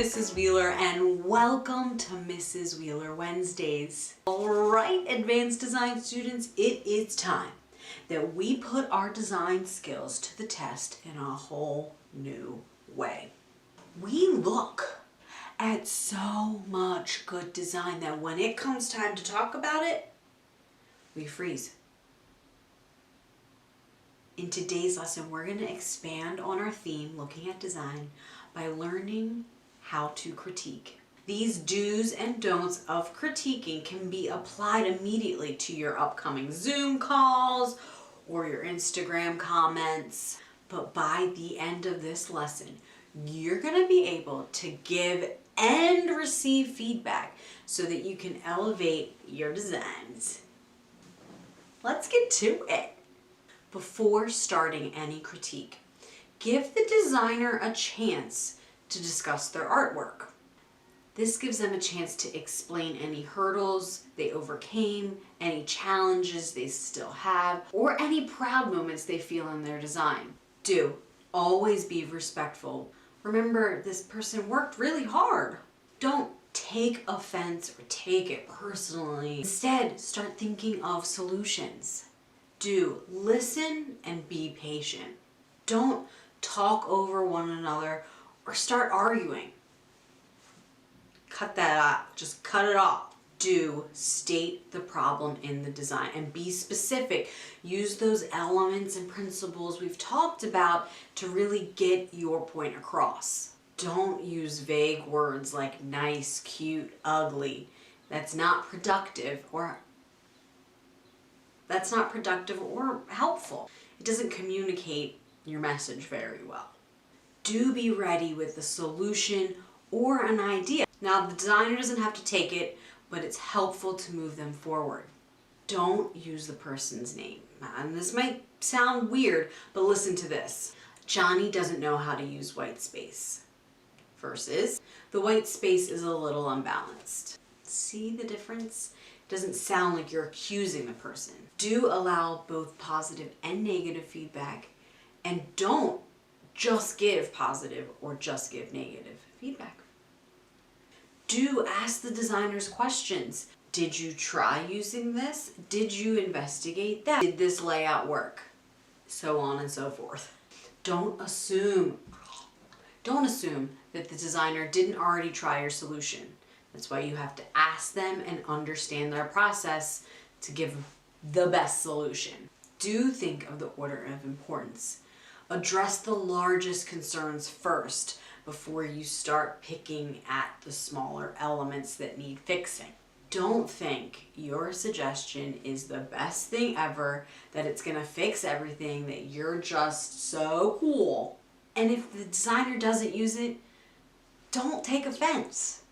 Mrs. Wheeler, and welcome to Mrs. Wheeler Wednesdays. Alright, advanced design students, it is time that we put our design skills to the test in a whole new way. We look at so much good design that when it comes time to talk about it, we freeze. In today's lesson, we're going to expand on our theme, looking at design, by learning how to critique. These do's and don'ts of critiquing can be applied immediately to your upcoming Zoom calls or your Instagram comments. But by the end of this lesson, you're going to be able to give and receive feedback so that you can elevate your designs. Let's get to it. Before starting any critique, give the designer a chance to discuss their artwork. This gives them a chance to explain any hurdles they overcame, any challenges they still have, or any proud moments they feel in their design. Do always be respectful. Remember, this person worked really hard. Don't take offense or take it personally. Instead, start thinking of solutions. Do listen and be patient. Don't talk over one another or start arguing. Cut that out. Just cut it off. Do state the problem in the design and be specific. Use those elements and principles we've talked about to really get your point across. Don't use vague words like nice, cute, ugly. That's not productive or helpful. It doesn't communicate your message very well. Do be ready with a solution or an idea. Now, the designer doesn't have to take it, but it's helpful to move them forward. Don't use the person's name. And this might sound weird, but listen to this. Johnny doesn't know how to use white space. Versus, the white space is a little unbalanced. See the difference? It doesn't sound like you're accusing the person. Do allow both positive and negative feedback, and don't just give positive or just give negative feedback. Do ask the designers questions. Did you try using this? Did you investigate that? Did this layout work? So on and so forth. Don't assume that the designer didn't already try your solution. That's why you have to ask them and understand their process to give the best solution. Do think of the order of importance. Address the largest concerns first before you start picking at the smaller elements that need fixing. Don't think your suggestion is the best thing ever, that it's gonna fix everything, that you're just so cool. And if the designer doesn't use it, don't take offense.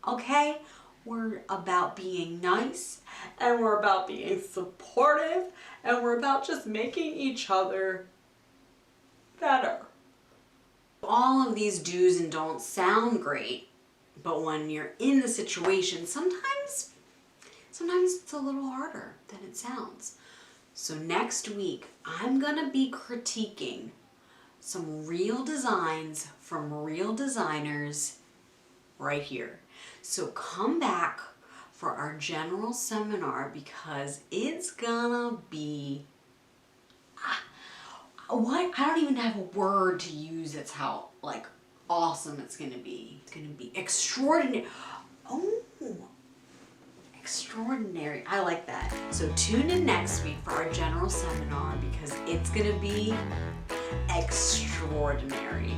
Okay? We're about being nice, and we're about being supportive, and we're about just making each other better. All of these do's and don'ts sound great, but when you're in the situation, sometimes it's a little harder than it sounds. So next week, I'm gonna be critiquing some real designs from real designers right here. So come back for our general seminar because it's gonna be I don't even have a word to use. It's how awesome it's gonna be. It's gonna be extraordinary. Oh, extraordinary. I like that. So tune in next week for our general seminar because it's gonna be extraordinary.